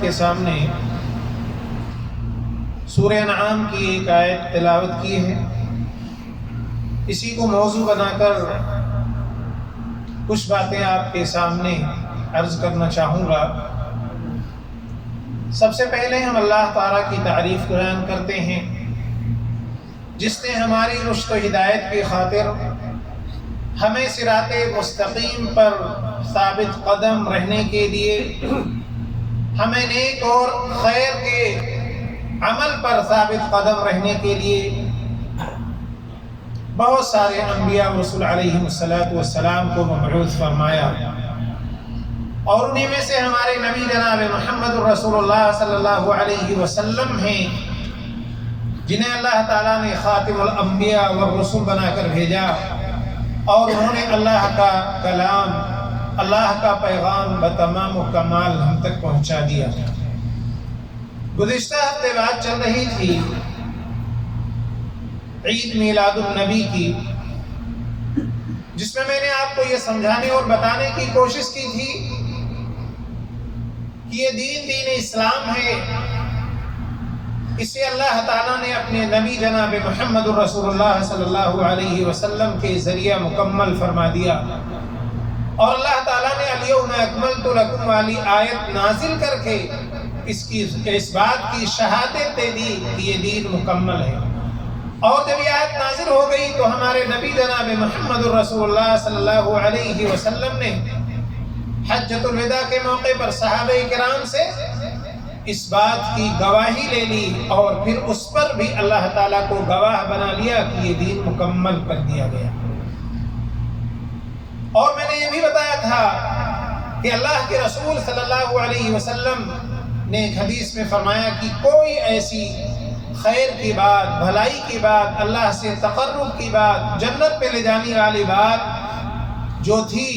کے سامنے سورہ انعام کی ایک آیت تلاوت کی ہے. اسی کو موضوع بنا کر کچھ باتیں آپ کے سامنے عرض کرنا چاہوں گا. سب سے پہلے ہم اللہ تعالیٰ کی تعریف بیان کرتے ہیں جس نے ہماری رشد و ہدایت کی خاطر ہمیں صراط مستقیم پر ثابت قدم رہنے کے لیے، ہمیں نیک اور خیر کے عمل پر ثابت قدم رہنے کے لیے بہت سارے انبیاء و رسول علیہ السلام کو مبعوث فرمایا، اور انہیں میں سے ہمارے نبی جناب محمد رسول اللہ صلی اللہ علیہ وسلم ہیں جنہیں اللہ تعالیٰ نے خاتم الانبیاء والرسول بنا کر بھیجا، اور انہوں نے اللہ کا کلام، اللہ کا پیغام بتمام و کمال ہم تک پہنچا دیا. گزشتہ ہفتے بات چل رہی تھی عید میلاد النبی کی، جس میں میں نے آپ کو یہ سمجھانے اور بتانے کی کوشش کی تھی کہ یہ دین اسلام ہے. اسے اللہ تعالیٰ نے اپنے نبی جناب محمد رسول اللہ صلی اللہ علیہ وسلم کے ذریعہ مکمل فرما دیا، اور اللہ تعالیٰ نے الیوم اکملت لکم والی آیت نازل کر کے اس بات کی شہادت دے دی کہ یہ دین مکمل ہے. اور جب یہ آیت نازل ہو گئی تو ہمارے نبی جناب محمد رسول اللہ صلی اللہ علیہ وسلم نے حجۃ الوداع کے موقع پر صحابہ کرام سے اس بات کی گواہی لے لی، اور پھر اس پر بھی اللہ تعالیٰ کو گواہ بنا لیا کہ یہ دین مکمل کر دیا گیا. اور میں نے یہ بھی بتایا تھا کہ اللہ کے رسول صلی اللہ علیہ وسلم نے ایک حدیث میں فرمایا کہ کوئی ایسی خیر کی بات، بھلائی کی بات، اللہ سے تقرب کی بات، جنت پہ لے جانے والی بات جو تھی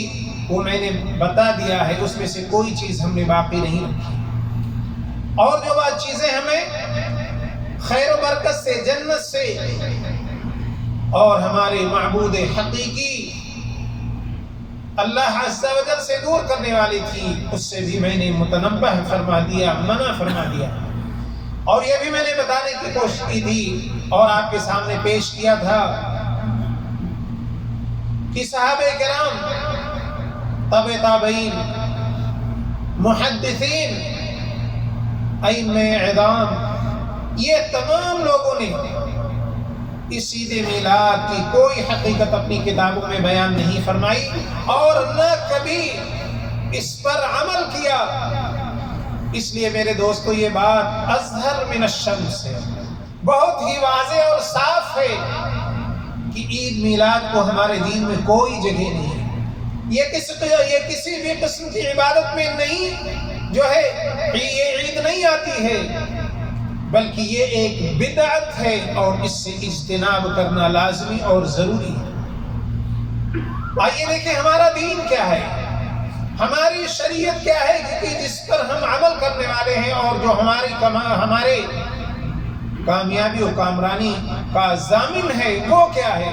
وہ میں نے بتا دیا ہے، اس میں سے کوئی چیز ہم نے باقی نہیں رکھی. اور جو بات چیزیں ہمیں خیر و برکت سے، جنت سے اور ہمارے معبود حقیقی اللہ عز و جل سے دور کرنے والی تھی، اس سے بھی میں نے متنبہ فرما دیا، منع فرما دیا. اور یہ بھی میں نے بتانے کی کوشش کی تھی اور آپ کے سامنے پیش کیا تھا کہ صحابہ کرام، تابع تابعین، محدثین، ائمہ اعظام، یہ تمام لوگوں نے اس عید میلاد کی کوئی حقیقت اپنی کتابوں میں بیان نہیں فرمائی اور نہ کبھی اس پر عمل کیا. اس لیے میرے دوستو یہ بات اظہر من الشمس ہے، بہت ہی واضح اور صاف ہے کہ عید میلاد کو ہمارے دین میں کوئی جگہ نہیں ہے. یہ کسی بھی قسم کی عبادت میں نہیں، جو ہے یہ عید نہیں آتی ہے، بلکہ یہ ایک بدعت ہے اور اس سے اجتناب کرنا لازمی اور ضروری ہے. آئیے دیکھیں ہمارا دین کیا ہے، ہماری شریعت کیا ہے کہ جس پر ہم عمل کرنے والے ہیں، اور جو ہمارے کامیابی و کامرانی کا ضامن ہے وہ کیا ہے.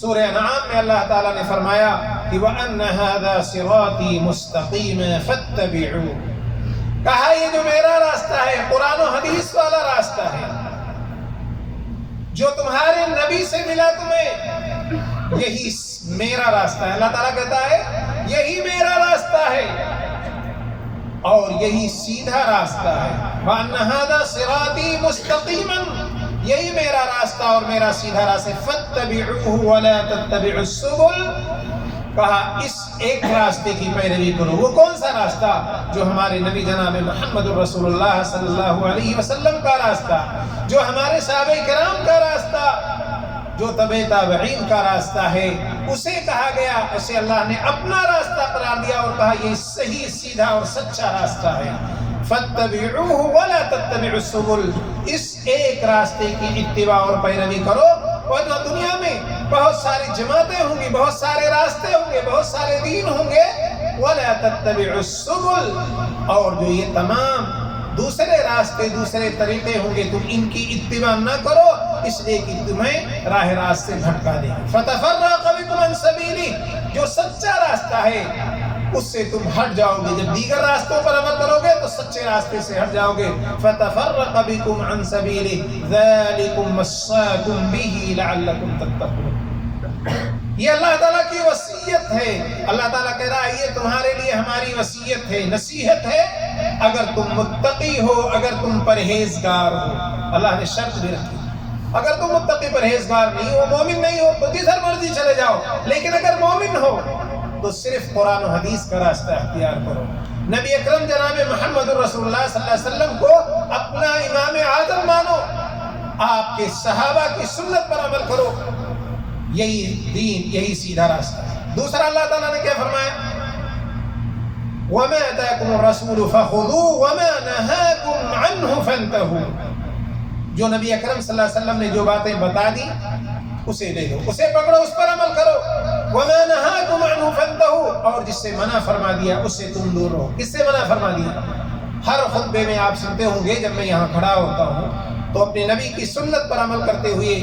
سورہ انعام میں اللہ تعالیٰ نے فرمایا کہ وَأَنَّ هَذَا صِرَاطِي مُسْتَقِيمًا فَاتَّبِعُوهُ، کہا یہ جو میرا راستہ ہے، قرآن و حدیث والا راستہ ہے، جو تمہارے نبی سے ملا تمہیں، یہی میرا راستہ ہے. اللہ تعالیٰ کہتا ہے یہی میرا راستہ ہے اور یہی سیدھا راستہ ہے. وَأَنَّ هَذَا صِرَاطِي مُسْتَقِيمًا، یہی میرا راستہ اور میرا سیدھا راستہ. فَاتَّبِعُوهُ وَلَا تَتَّبِعُوا السُّبُلَ، کہا اس ایک راستے کی پیروی کرو. وہ کون سا راستہ؟ جو ہمارے نبی جناب محمد رسول اللہ صلی اللہ علیہ وسلم کا راستہ، جو ہمارے صحابہ کرام کا راستہ، جو تابع تابعین کا راستہ ہے، اسے کہا گیا، اسے اللہ نے اپنا راستہ قرار دیا اور کہا یہ صحیح، سیدھا اور سچا راستہ ہے. فَاتَّبِعُوهُ وَلَا تَتَّبِعُوا السُّبُلَ، اس ایک راستے کی اتباع اور پیروی کرو، ورنہ دنیا میں بہت ساری جماعتیں ہوں گی، بہت سارے راستے ہوں گے، بہت سارے دین ہوں گے. وَلَا تَتَّبِعُوا السُّبُلَ، اور جو یہ تمام دوسرے راستے، دوسرے طریقے ہوں گے، تم ان کی اتباع نہ کرو، اس لیے کہ تمہیں راہ راست سے بھٹکا دے. فَتَفَرَّقَ بِكُمْ عَنْ سَبِيلِهِ، جو سچا راستہ ہے اس سے تم ہٹ جاؤ گے. جب دیگر راستوں پر عمل کرو گے اچھے راستے سے ہٹ جاؤ گے فتفرق بکم عن سبیلہ ذالکم وصاکم بہ لعلکم تتقون۔ یہ اللہ تعالیٰ کی وصیت ہے۔ اللہ تعالیٰ کہہ رہا ہے یہ تمہارے لیے ہماری وصیت ہے، نصیحت ہے، اگر تم متقی ہو، اگر تم پرہیزگار ہو۔ اللہ نے شرط بھی رکھی، اگر تم متقی پرہیزگار نہیں ہو، مومن نہیں ہو تو جدھر مرضی چلے جاؤ، لیکن اگر مومن ہو تو صرف قرآن و حدیث کا راستہ اختیار کرو۔ نبی اکرم جناب محمد رسول اللہ صلی اللہ علیہ وسلم کو اپنا امام اعظم مانو، آپ کے صحابہ کی سنت پر عمل کرو، یہی دین، یہی سیدھا راستہ ہے۔ دوسرا اللہ تعالیٰ نے کیا فرمایا؟ وَمَا آتَاكُمُ الرَّسُولُ فَخُذُوهُ وَمَا نَهَاكُمْ عَنْهُ فَانْتَهُوا۔ جو نبی اکرم صلی اللہ علیہ وسلم نے جو باتیں بتا دی اسے لے لو، اسے پکڑو، اس پر عمل کرو۔ وَمَا نَهَاكُمْ عَنْهُ فَانْتَهُوا، اور جس سے منع فرما دیا اس سے تم دور رہو۔ کس سے منع فرما دیا؟ ہر خطبے میں آپ سنتے ہوں گے، جب میں یہاں کھڑا ہوتا ہوں تو اپنے نبی کی سنت پر عمل کرتے ہوئے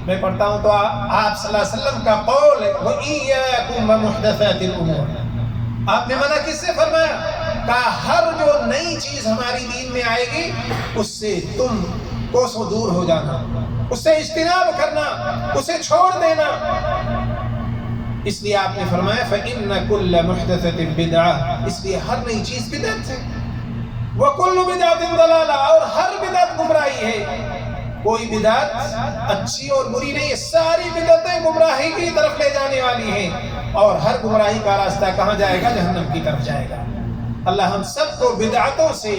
میں پڑھتا ہوں تو آپ صلی اللہ علیہ وسلم کا قول ہے وَإِيَّاكُمْ وَمُحْدَثَاتِ الْأُمُورِ۔ آپ نے منع کس سے فرمایا؟ کہا ہر جو نئی چیز ہماری دین میں آئے گی اس سے تم کوسوں دور ہو جانا، اس سے اجتناب کرنا، اسے چھوڑ دینا۔ اس لیے آپ نے فرمایا فَإِنَّ كُلَّ مُحْدَثَةٍ بِدْعَةٍ، اس لیے ہر نئی چیز بدعت ہے، وَكُلُّ بِدْعَةٍ ضَلَالَةٍ، اور ہر بدعت گمراہی ہے۔ کوئی بدعت اچھی اور بری نہیں ہے، ساری بدعتیں گمراہی کی طرف لے جانے والی ہیں، اور ہر گمراہی کا راستہ کہاں جائے گا؟ جہنم کی طرف جائے گا۔ اللہ ہم سب کو بدعتوں سے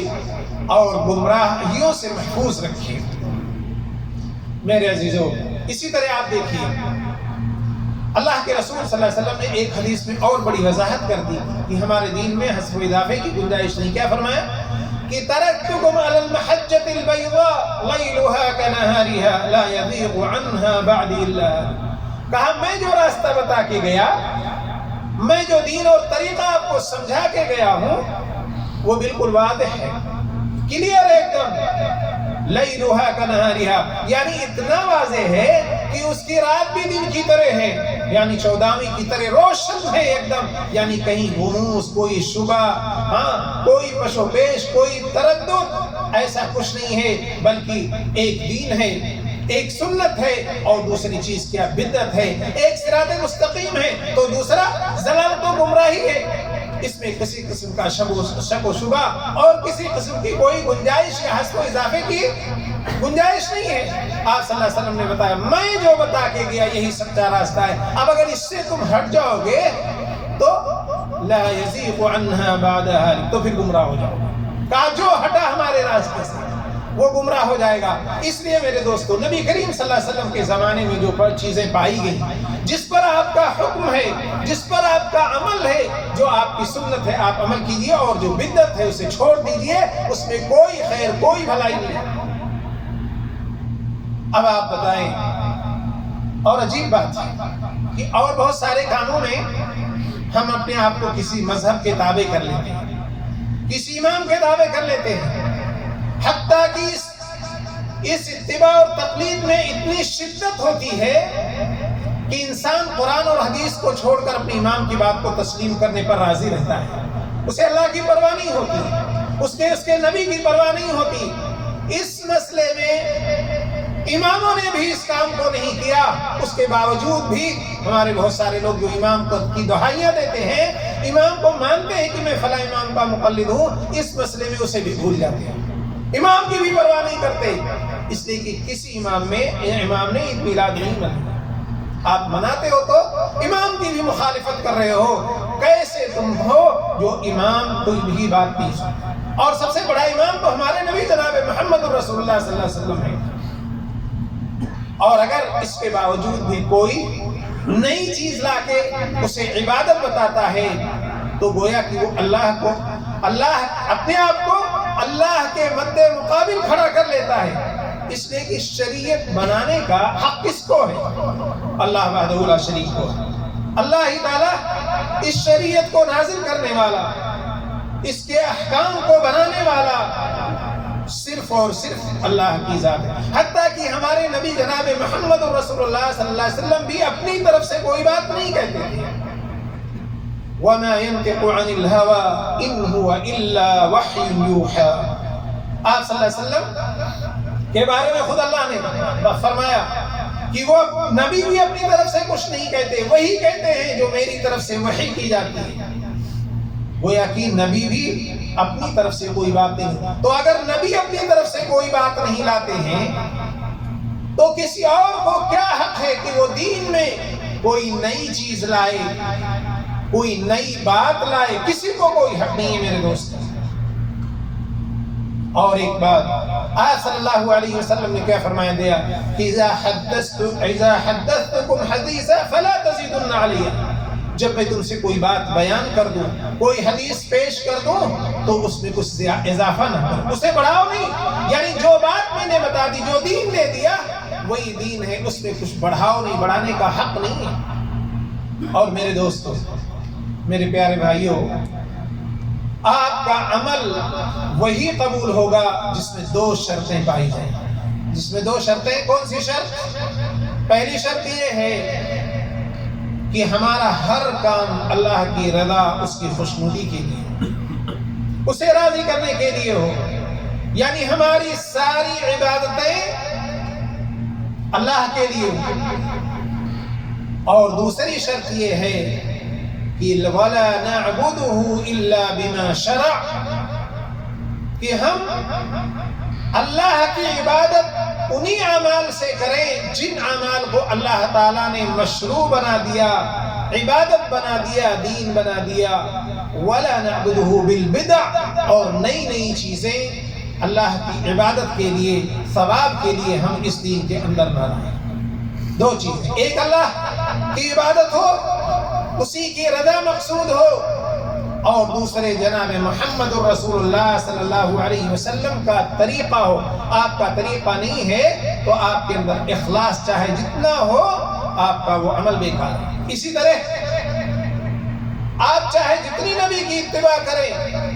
اور گمراہیوں سے محفوظ رکھے۔ میرے عزیزو، اسی طرح آپ دیکھیے اللہ کے رسول صلی اللہ علیہ وسلم نے ایک حدیث میں اور بڑی وضاحت کر دی کہ ہمارے دین میں حذف و اضافے کی گنجائش نہیں۔ کیا فرمایا؟ کہ ترکتکم علی المحجۃ البیضاء لیلها کنہارها لا یزیغ عنها بعدی الا۔ کہا میں جو راستہ بتا کے گیا، میں جو دین اور طریقہ آپ کو سمجھا کے گیا ہوں وہ بالکل واضح ہے، کلیئر ہے ایک دم۔ لیلھا کنہارھا، یعنی اتنا واضح ہے کہ اس کی رات بھی دن کی طرح ہے، یعنی چودہویں کی طرح روشن ہے ایک دم، یعنی کہیں غموس، کوئی شبہ، کوئی پش و پیش، کوئی تردد، ایسا کچھ نہیں ہے، بلکہ ایک دین ہے، ایک سنت ہے، اور دوسری چیز کیا؟ بدعت ہے۔ ایک صراط مستقیم ہے تو دوسرا ضلالت و گمراہی ہے۔ اس میں کسی قسم کا شک و شبہ اور کسی قسم کی کوئی گنجائش یا حذف و اضافے کی گنجائش نہیں ہے۔ آپ صلی اللہ علیہ وسلم نے بتایا میں جو بتا کے گیا یہی سچا راستہ ہے، اب اگر اس سے تم ہٹ جاؤ گے تو لا یزیغ عنہا بعدہا، تو پھر گمراہ ہو جاؤ گے۔ کہا جو ہٹا ہمارے راستے سے وہ گمراہ ہو جائے گا۔ اس لیے میرے دوستو، نبی کریم صلی اللہ علیہ وسلم کے زمانے میں جو چیزیں پائی گئی، جس پر آپ کا حکم ہے، جس پر آپ کا عمل ہے، جو آپ کی سنت ہے آپ عمل کیجئے، اور جو بدعت ہے اسے چھوڑ دیجئے، اس میں کوئی خیر، کوئی بھلائی نہیں ہے۔ اب آپ بتائیں، اور عجیب بات ہے کہ اور بہت سارے کاموں میں ہم اپنے آپ کو کسی مذہب کے تابع کر لیتے ہیں، کسی امام کے تابع کر لیتے ہیں، حتیٰ کہ اس اتباع اور تقلید میں اتنی شدت ہوتی ہے کہ انسان قرآن اور حدیث کو چھوڑ کر اپنے امام کی بات کو تسلیم کرنے پر راضی رہتا ہے۔ اسے اللہ کی پرواہ نہیں ہوتی، اس کے نبی کی پرواہ نہیں ہوتی۔ اس مسئلے میں اماموں نے بھی اس کام کو نہیں کیا، اس کے باوجود بھی ہمارے بہت سارے لوگ جو امام کی دہائیاں دیتے ہیں، امام کو مانتے ہیں کہ میں فلاں امام کا مقلد ہوں، اس مسئلے میں اسے بھی بھول جاتے ہیں، امام کی بھی پرواہ نہیں کرتے، اس لیے کہ کسی امام نے عید میلاد نہیں منائی۔ آپ مناتے ہو تو امام کی بھی مخالفت کر رہے ہو۔ کیسے تم ہو جو امام کوئی بھی بات نہیں سنتے؟ اور سب سے بڑا امام تو ہمارے نبی جناب محمد رسول اللہ صلی اللہ علیہ وسلم ہے، اور اگر اس کے باوجود بھی کوئی نئی چیز لا کے اسے عبادت بتاتا ہے تو گویا کہ وہ اللہ اپنے آپ کو اللہ کے مد مقابل کھڑا کر لیتا ہے، اس لیے کہ شریعت بنانے کا حق کس کو ہے؟ اللہ وحدہ لا شریک کو ہے۔ اللہ ہی تعالیٰ اس شریعت کو نازل کرنے والا، اس کے احکام کو بنانے والا صرف اور صرف اللہ کی ذات ہے۔ حتیٰ کہ ہمارے نبی جناب محمد رسول اللہ صلی اللہ علیہ وسلم بھی اپنی طرف سے کوئی بات نہیں کہتے تھے، وَمَا يَنْطِقُ عَنِ الْهَوَىٰ إِنْ هُوَ إِلَّا وَحْيٌ يُوحَىٰ۔ آپ صلی اللہ علیہ وسلم کے بارے میں خود اللہ نے فرمایا کہ وہ نبی بھی اپنی طرف سے کچھ نہیں کہتے، وہی کہتے ہیں جو میری طرف سے وحی کی جاتی ہے۔ گویا کہ نبی بھی اپنی طرف سے کوئی بات نہیں، تو اگر نبی اپنی طرف سے کوئی بات نہیں لاتے ہیں تو کسی اور کو کیا حق ہے کہ وہ دین میں کوئی نئی چیز لائے، کوئی نئی بات لائے؟ کسی کو کوئی حق نہیں ہے میرے دوست۔ اور ایک بات آج صلی اللہ علیہ وسلم نے کیا فرمایا دیا کہ اذا حدثتکم حدیثا فلا تزیدن علیہ، جب میں تم سے کوئی بات بیان کر دوں، کوئی حدیث پیش کر دوں تو اس میں کچھ اضافہ نہ کرو، اسے بڑھاؤ نہیں۔ یعنی جو بات میں نے بتا دی، جو دین نے دیا وہی دین ہے، اس میں کچھ بڑھاؤ نہیں، بڑھانے کا حق نہیں ہے۔ اور میرے دوستو، میرے پیارے بھائیوں، آپ کا عمل وہی قبول ہوگا جس میں دو شرطیں پائی جائیں۔ جس میں دو شرطیں، کون سی شرط؟ پہلی شرط یہ ہے کہ ہمارا ہر کام اللہ کی رضا، اس کی خوشنودی کے لیے، اسے راضی کرنے کے لیے ہو، یعنی ہماری ساری عبادتیں اللہ کے لیے ہو۔ اور دوسری شرط یہ ہے کہ وَلَا نَعْبُدُهُ إِلَّا بِمَا شَرَعَ، کہ ہم اللہ کی عبادت انہی اعمال سے کریں جن اعمال کو اللہ تعالیٰ نے مشروع بنا دیا، عبادت بنا دیا، دین بنا دیا۔ وَلَا نَعْبُدُهُ بِالْبِدْعِ، اور نئی نئی چیزیں اللہ کی عبادت کے لیے، ثواب کے لیے ہم اس دین کے اندر نہ لائیں۔ دو چیزیں، ایک اللہ کی عبادت ہو، اسی کی رضا مقصود ہو، اور دوسرے جناب محمد الرسول اللہ صلی اللہ علیہ وسلم کا طریقہ ہو۔ آپ کا طریقہ نہیں ہے تو آپ کے اندر اخلاص چاہے جتنا ہو، آپ کا وہ عمل بیکار ہے۔ اسی طرح آپ چاہے جتنی نبی کی اتباع کریں،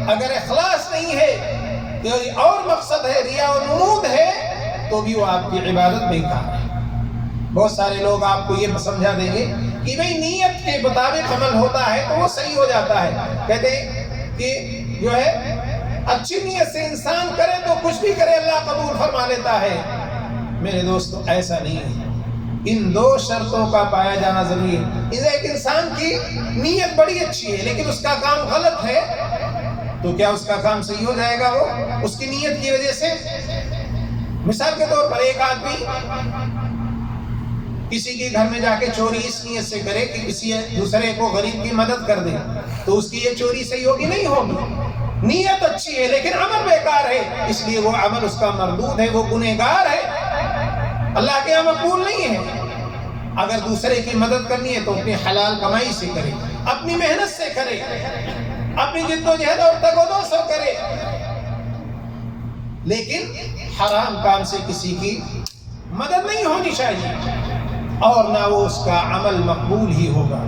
اگر اخلاص نہیں ہے، کوئی اور مقصد ہے، ریا و نمود ہے، تو بھی وہ آپ کی عبادت بیکار ہے۔ بہت سارے لوگ آپ کو یہ سمجھا دیں گے کہ بھئی نیت کے مطابق عمل ہوتا ہے تو وہ صحیح ہو جاتا ہے، کہتے ہیں کہ جو ہے اچھی نیت سے انسان کرے تو کچھ بھی کرے اللہ قبول فرما لیتا ہے۔ میرے دوستو، ایسا نہیں ہے۔ ان دو شرطوں کا پایا جانا ضروری ہے۔ ایک انسان کی نیت بڑی اچھی ہے لیکن اس کا کام غلط ہے تو کیا اس کا کام صحیح ہو جائے گا؟ وہ اس کی نیت کی وجہ سے، مثال کے طور پر ایک آدمی کسی کے گھر میں جا کے چوری اس نیت سے کرے کہ کسی دوسرے کو غریب کی مدد کر دے، تو اس کی یہ چوری صحیح ہوگی؟ نہیں ہوگی۔ نیت اچھی ہے لیکن عمل بیکار ہے، اس لیے وہ عمل اس کا مردود ہے، وہ گنہگار ہے، اللہ کے یہاں مقبول نہیں ہے۔ اگر دوسرے کی مدد کرنی ہے تو اپنی حلال کمائی سے کرے، اپنی محنت سے کرے، اپنی جد و جہد اور تگودو سے کرے، لیکن حرام کام سے کسی کی مدد نہیں ہونی چاہیے، اور نہ وہ اس کا عمل مقبول ہی ہوگا۔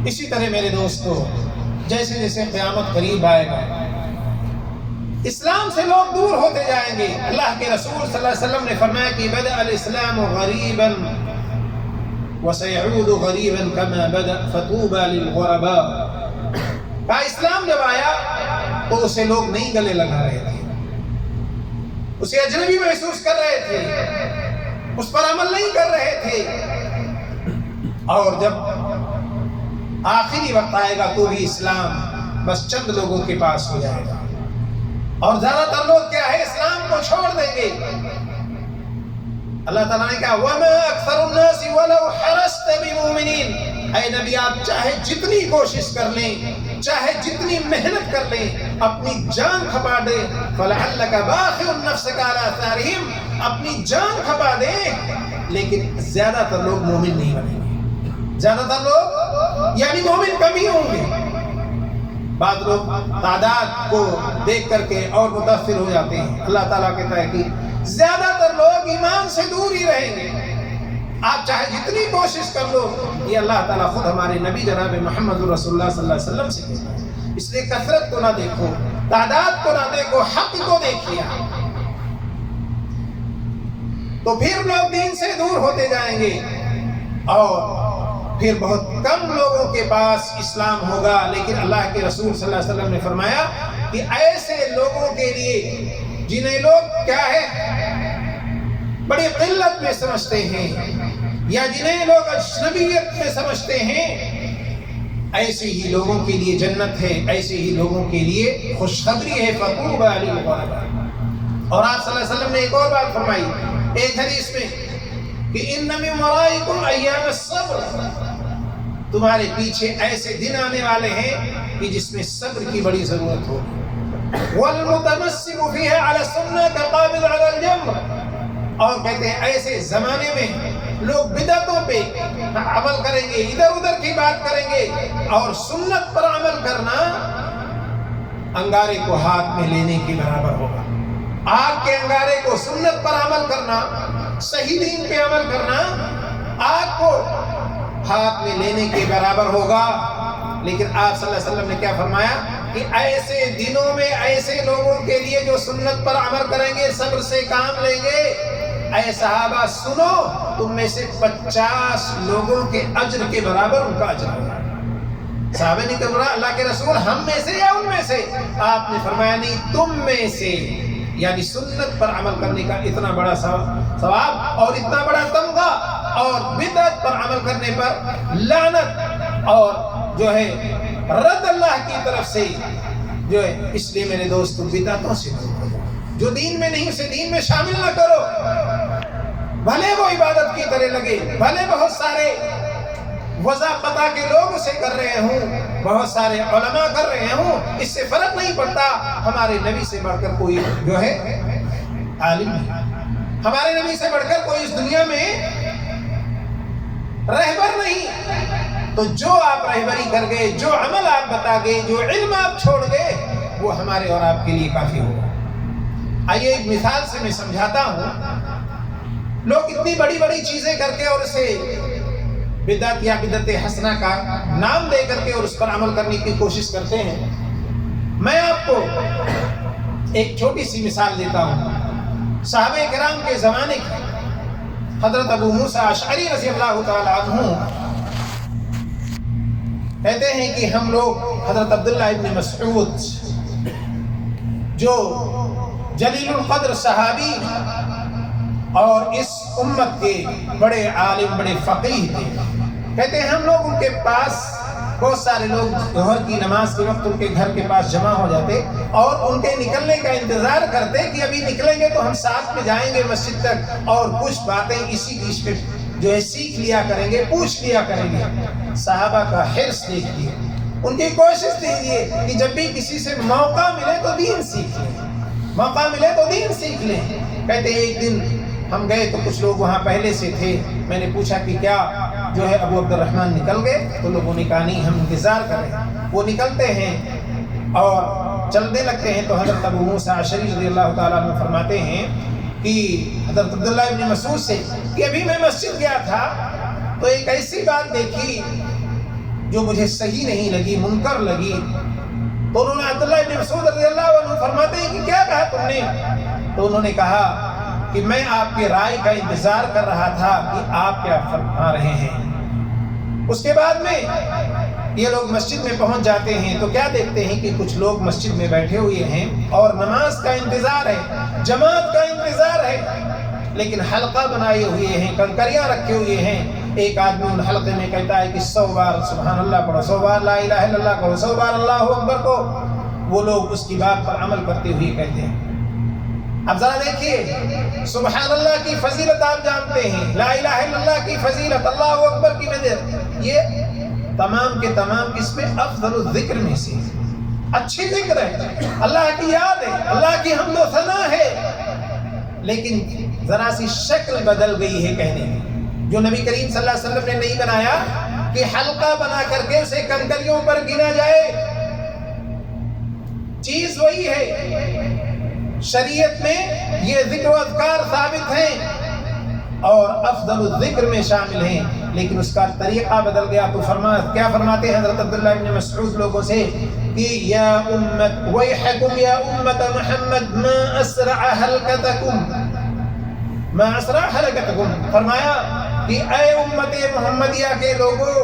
اسی طرح میرے دوستو، جیسے جیسے قیامت قریب آئے گا، اسلام سے لوگ دور ہوتے جائیں گے۔ اللہ کے رسول صلی اللہ علیہ وسلم نے فرمایا کہ بدأ الاسلام غریبا وسيعود غریبا كما بدأ فطوبى للغرباء۔ کہا اسلام جب آیا تو اسے لوگ نہیں گلے لگا رہے تھے، اسے اجنبی محسوس کر رہے تھے، اس پر عمل نہیں کر رہے تھے، اور جب آخری وقت آئے گا تو بھی اسلام بس چند لوگوں کے پاس ہو جائے گا، اور زیادہ تر لوگ کیا ہے، اسلام کو چھوڑ دیں گے۔ اللہ تعالیٰ نے کہا وَمَا أَكْثَرُ النَّاسِ وَلَوْ حَرَصْتَ بِمُؤْمِنِينَ، اے نبی آپ چاہے جتنی کوشش کر لیں، چاہے جتنی محنت کر لیں، اپنی جان کھپا دیں، فَلَعَلَّكَ بَاخِعٌ نَفْسَكَ عَلَىٰ آثَارِهِمْ، اپنی جان کھپا دیں، لیکن زیادہ تر لوگ مومن نہیں بنیں گے۔ زیادہ تر لوگ یعنی مومن کم ہی ہوں گے۔ بعض لوگ تعداد کو دیکھ کر کے اور متاثر ہو جاتے ہیں۔ اللہ تعالیٰ کہتا ہے کہ زیادہ تر لوگ ایمان سے دور ہی رہیں گے۔ آپ چاہے جتنی کوشش کر لو، یہ اللہ تعالیٰ خود ہمارے نبی جناب محمد رسول اللہ صلی اللہ علیہ وسلم سے کہتا ہے۔ اس لیے کثرت کو نہ دیکھو، تعداد کو نہ دیکھو، حق کو دیکھیے، تو پھر لوگ دین سے دور ہوتے جائیں گے۔ اور پھر بہت کم لوگوں کے پاس اسلام ہوگا، لیکن اللہ کے رسول صلی اللہ علیہ وسلم نے فرمایا کہ ایسے لوگوں کے لیے جنہیں لوگ کیا ہے بڑی قلت میں سمجھتے ہیں یا جنہیں لوگ اجنبیت میں سمجھتے ہیں، ایسے ہی لوگوں کے لیے جنت ہے، ایسے ہی لوگوں کے لیے خوشخبری ہے، فطوبی للغرباء۔ اور آپ صلی اللہ علیہ وسلم نے ایک اور بات فرمائی ایک حدیث میں کہ ان من ورائکم ایام الصبر، تمہارے پیچھے ایسے دن آنے والے ہیں کہ جس میں صبر کی بڑی ضرورت ہو، والمتمسک فیہا علی السنہ کقابض علی الجمر، اور کہتے ہیں ایسے زمانے میں لوگ بدعتوں پہ عمل کریں گے، ادھر ادھر کی بات کریں گے، اور سنت پر عمل کرنا انگارے کو ہاتھ میں لینے کے برابر ہوگا۔ آگ کے انگارے کو سنت پر عمل کرنا، صحیح دین پہ عمل کرنا آگ کو ہاتھ میں لینے کے برابر ہوگا۔ لیکن آپ صلی اللہ علیہ وسلم نے کیا فرمایا کہ ایسے دنوں میں ایسے لوگوں کے لیے جو سنت پر عمل کریں گے، صبر سے کام لیں گے، اے صحابہ سنو، تم میں سے 50 لوگوں کے اجر کے برابر ان کا اجر ہوگا۔ صحابہ نے کہا اللہ کے رسول ہم میں سے یا ان میں سے؟ آپ نے فرمایا نہیں، تم میں سے، یعنی سنت پر عمل کرنے کا اتنا بڑا ثواب اور اتنا بڑا تمغہ، اور بدعت پر عمل کرنے پر لعنت اور جو ہے رد اللہ کی طرف سے جو ہے۔ اس لیے میرے دوستو بدعتوں سے جو دین میں نہیں اسے دین میں شامل نہ کرو، بھلے وہ عبادت کی طرح لگے، بھلے بہت سارے وضع پتہ کے لوگ اسے کر رہے ہوں، بہت سارے علماء کر رہے ہوں، اس سے فرق نہیں پڑتا۔ ہمارے نبی سے بڑھ کر کوئی جو ہے عالم نہیں، ہمارے نبی سے بڑھ کر کوئی اس دنیا میں رہبر نہیں۔ تو جو آپ رہبری کر گئے، جو عمل آپ بتا گئے، جو علم آپ چھوڑ گئے، وہ ہمارے اور آپ کے لیے کافی ہوگا۔ آئیے ایک مثال سے میں سمجھاتا ہوں۔ لوگ اتنی بڑی بڑی چیزیں کر کے اور اسے بدعت یا بدعت حسنہ کا نام دے کر کے اور اس پر عمل کرنے کی کوشش کرتے ہیں۔ میں آپ کو ایک چھوٹی سی مثال دیتا ہوں۔ صحابہ کرام کے زمانے کی حضرت ابو موسیٰ اشعری رضی اللہ تعالی عنہ کہتے ہیں کہ ہم لوگ حضرت عبداللہ ابن مسعود جو جلیل القدر صحابی اور اس امت کے بڑے عالم، بڑے فقیہ تھے، کہتے ہیں ہم لوگ ان کے پاس بہت سارے لوگ ظہر کی نماز کے وقت ان کے گھر کے پاس جمع ہو جاتے اور ان کے نکلنے کا انتظار کرتے کہ ابھی نکلیں گے تو ہم ساتھ میں جائیں گے مسجد تک اور کچھ باتیں اسی بیچ میں جو ہے سیکھ لیا کریں گے، پوچھ لیا کریں گے۔ صحابہ کا حرص دیکھیے، ان کی کوشش دیکھیے کہ جب بھی کسی سے موقع ملے تو دین سیکھ لیں، موقع ملے تو دین سیکھ لیں۔ کہتے ہیں ایک دن ہم گئے تو کچھ لوگ وہاں پہلے سے تھے، میں نے پوچھا کہ کیا جو ہے ابو عبد الرحمن نکل گئے؟ تو لوگوں نے کہا نہیں، ہم انتظار کریں۔ وہ نکلتے ہیں اور چلنے لگتے ہیں تو حضرت ابو موسیٰ اشعری رضی اللہ تعالیٰ عنہ فرماتے ہیں کہ حضرت عبداللہ ابن مسعود سے کہ ابھی میں مسجد گیا تھا تو ایک ایسی بات دیکھی جو مجھے صحیح نہیں لگی، منکر لگی۔ تو انہوں نے عبداللہ ابن مسعود رضی اللہ عنہ فرماتے ہیں کہ کیا کہا تم نے؟ تو انہوں نے کہا کہ میں آپ کی رائے کا انتظار کر رہا تھا کہ آپ کیا فرما رہے ہیں۔ اس کے بعد میں یہ لوگ مسجد میں پہنچ جاتے ہیں تو کیا دیکھتے ہیں کہ کچھ لوگ مسجد میں بیٹھے ہوئے ہیں اور نماز کا انتظار ہے، جماعت کا انتظار ہے، لیکن حلقہ بنائے ہوئے ہیں، کنکریاں رکھے ہوئے ہیں۔ ایک آدمی ان حلقے میں کہتا ہے کہ 100 بار سبحان اللہ پڑھو، 100 بار لا الہ الا اللہ کہو، 100 بار اللہ اکبر کو۔ وہ لوگ اس کی بات پر عمل کرتے ہوئے کہتے ہیں۔ اب ذرا دیکھیے، سبحان اللہ کی فضیلت آپ جانتے ہیں، لا الہ الا اللہ کی فضیلت، اللہ اکبر کی فضیلت، یہ تمام کے تمام اس میں افضل الذکر میں سے اچھی ذکر ہے، اللہ کی یاد ہے، اللہ کی حمد و ثنا ہے، لیکن ذرا سی شکل بدل گئی ہے کہنے میں۔ جو نبی کریم صلی اللہ علیہ وسلم نے نہیں بنایا کہ حلقہ بنا کر کے اسے کنکریوں پر گنا جائے، چیز وہی ہے۔ شریعت میں یہ ذکر و اذکار ثابت ہیں اور افضل الذکر میں شامل ہیں، لیکن اس کا طریقہ بدل گیا۔ تو کیا فرماتے ہیں حضرت عبداللہ ابن مسعود لوگوں سے کہ یا امت ویحکم یا امت محمد ما اسرع حلقتکم، ما اسرع حلقتکم، فرمایا کہ اے امت محمدیہ کے لوگوں،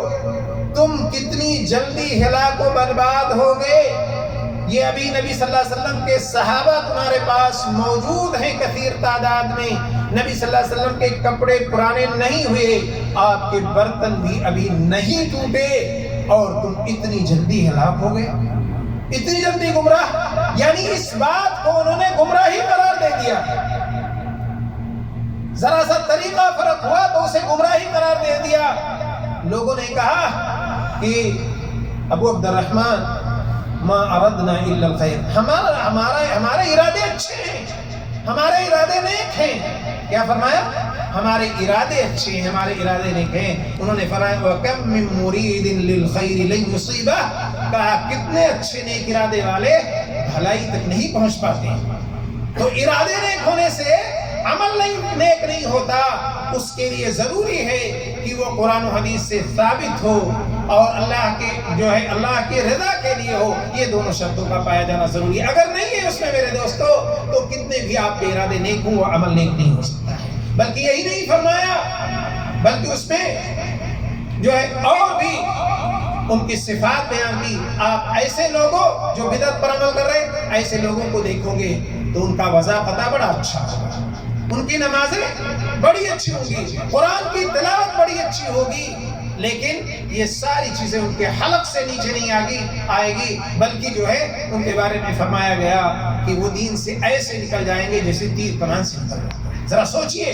تم کتنی جلدی ہلاک و برباد ہو گئے۔ یہ ابھی نبی صلی اللہ علیہ وسلم کے صحابہ تمہارے پاس موجود ہیں کثیر تعداد میں، نبی صلی اللہ علیہ وسلم کے کپڑے پرانے نہیں ہوئے، آپ کے برتن بھی ابھی نہیں ٹوٹے، اور تم اتنی جلدی ہلاک ہو گئے، اتنی جلدی گمراہ۔ یعنی اس بات کو انہوں نے گمراہی قرار دے دیا، ذرا سا طریقہ فرق ہوا تو اسے گمراہی قرار دے دیا۔ لوگوں نے کہا کہ ابو عبد الرحمن ما اردنا الا الخیر، ہمارے ارادے اچھے ہیں، ہمارے ارادے نیک ہیں۔ کیا فرمایا؟ ہمارے ارادے اچھے ہیں، ہمارے ارادے نیک ہیں۔ انہوں نے فرمایا وَكَمْ مِن مُرِيدٍ لِلْخَيْرِ لَن يُصِيبَهُ، کہا کتنے اچھے نیک ارادے والے بھلائی تک نہیں پہنچ پاتے۔ تو ارادے نیک ہونے سے عمل نیک نہیں ہوتا، اس کے لیے ضروری ہے کہ وہ قرآن و حدیث سے ثابت ہو اور اللہ کے رضا کے لیے ہو۔ یہ دونوں شرطوں کا پایا جانا ضروری ہے۔ اگر نہیں ہے اس میں میرے دوستو، تو کتنے بھی آپ کے ارادے نیک ہوں وہ عمل نیک نہیں ہو سکتا ہے۔ بلکہ یہی نہیں فرمایا، بلکہ اس میں اور بھی ان کی صفات بیان کی۔ آپ ایسے لوگوں جو بدعت پر عمل کر رہے ہیں، ایسے لوگوں کو دیکھو گے تو ان کا وضع پتہ بڑا اچھا ہوگا، ان کی نمازیں بڑی اچھی ہوں گی، قرآن کی تلاوت بڑی اچھی ہوگی، لیکن یہ ساری چیزیں ان کے حلق سے نیچے نہیں آئے گی، بلکہ ان کے بارے میں فرمایا گیا کہ وہ دین سے ایسے نکل جائیں گے جیسے تیر کمان سے نکل جاتا ہے۔ ذرا سوچئے،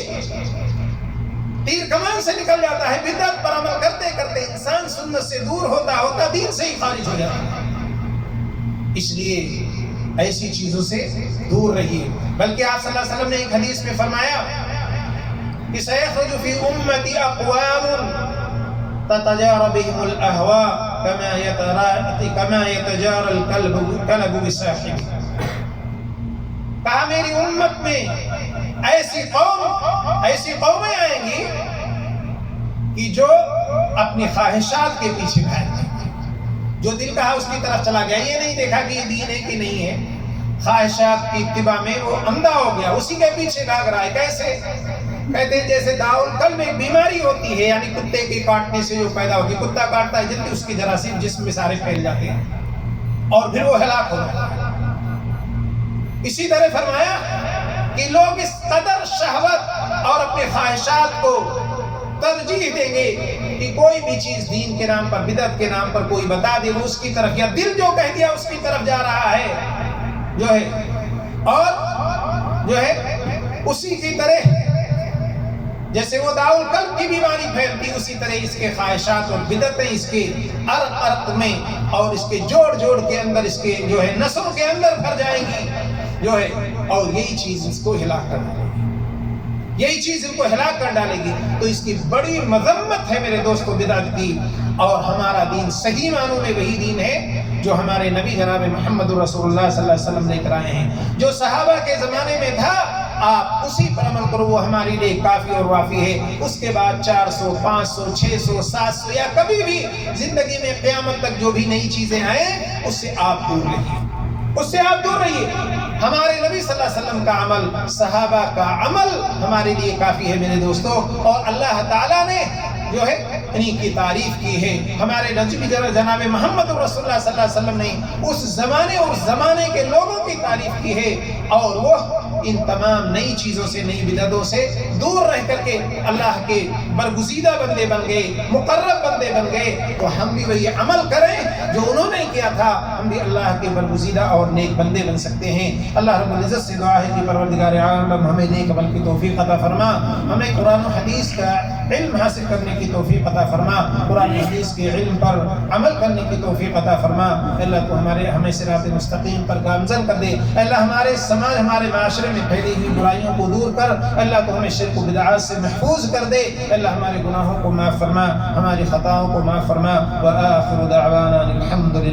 تیر کمان سے نکل جاتا ہے۔ بدعت پر عمل کرتے کرتے انسان سنت سے دور ہوتا دین سے ہی خارج ہو جاتا ہے۔ اس لیے ایسی چیزوں سے دور رہیے۔ بلکہ آپ صلی اللہ علیہ وسلم نے ایک حدیث میں فرمایا کہ سَيَخْرُجُ فِي أُمَّتِي أَقْوَامٌ تَتَجَارَ بِهِمُ الْأَهْوَاءُ كَمَا يَتَجَارَ الْكَلْبُ بِصَاحِبِهِ، کہا میری امت میں ایسی قومیں آئیں گی کہ جو اپنی خواہشات کے پیچھے بھاگیں گے، جو دل کہا اس کی طرف چلا گیا، یہ نہیں دیکھا کہ یہ دین ہے کہ نہیں ہے، خواہشات کی اتباع میں وہ اندھا ہو گیا، اسی کے پیچھے بھاگ رہا ہے۔ کیسے؟ کہتے ہیں جیسے داؤل قلب ایک بیماری ہوتی ہے، یعنی کتے کے کاٹنے سے جو پیدا ہوتی ہے، کتا کاٹتا ہے جلدی اس کی جراثیم جسم میں سارے پھیل جاتے ہیں اور پھر وہ ہلاک ہو جاتا ہے۔ اسی طرح فرمایا کہ لوگ اس قدر شہوت اور اپنے خواہشات کو ترجیح دیں گے کہ کوئی بھی چیز دین کے نام پر، بدعت کے نام پر کوئی بتا دے وہ اس کی طرف، یا دل جو کہہ دیا اس کی طرف جا رہا ہے اور اسی کی طرح جیسے وہ داؤل قلب کی بیماری پھیلتی، اسی طرح اس کے خواہشات اور بدعتیں اس کے عرق عرق میں اور اس کے جوڑ جوڑ کے اندر، اس کے نسلوں کے اندر بھر جائیں گی اور یہی چیز اس کو ہلاک کر ڈالے گی، یہی چیز ان کو ہلاک کر ڈالے گی۔ تو اس کی بڑی مذمت ہے میرے دوستو بدعت کی، اور ہمارا دین صحیح معنوں میں وہی دین ہے جو ہمارے نبی جناب محمد رسول اللہ صلی اللہ علیہ وسلم لے کر آئے ہیں، جو صحابہ کے زمانے میں تھا آپ اسی پر عمل کرو، وہ ہمارے لیے کافی اور وافی ہے۔ اس کے بعد 400 500 600 700 یا کبھی بھی زندگی میں قیامت تک جو بھی نئی چیزیں آئیں اس سے آپ دور رہیے، اس سے آپ دور رہیے۔ ہمارے نبی صلی اللہ علیہ وسلم کا عمل، صحابہ کا عمل ہمارے لیے کافی ہے میرے دوستو، اور اللہ تعالیٰ نے انہی کی تعریف کی ہے۔ ہمارے نبی جناب محمد رسول اللہ صلی اللہ علیہ وسلم نے اس زمانے اور زمانے کے لوگوں کی تعریف کی ہے، اور وہ ان تمام نئی چیزوں سے، نئی بدعتوں سے دور رہ کر کے اللہ کے برگزیدہ بندے بن گئے، مقرب بندے بن گئے۔ تو ہم بھی وہی عمل کریں جو انہوں نے کیا تھا، ہم بھی اللہ کے برگزیدہ اور نیک بندے بن سکتے ہیں۔ اللہ رب العزت سے دعا ہے کہ پروردگار عالم ہمیں نیک عمل کی توفیق عطا فرما، ہمیں قرآن و حدیث کا علم حاصل کرنے کی توفیق عطا فرما، قرآن و حدیث کے علم پر عمل کرنے کی توفیق عطا فرما۔ اللہ تو ہمیں صراط مستقیم پر گامزن کر دے۔ اللہ ہمارے سماج، ہمارے معاشرے میں پھیلی ہوئی برائیوں کو دور کر، اللہ تو ہمیں شرک و بدعات سے محفوظ کر دے۔ اللہ ہمارے گناہوں کو معاف فرما، ہماری خطاؤں کو معاف فرما۔ وآخر دعوانا الحمد للہ۔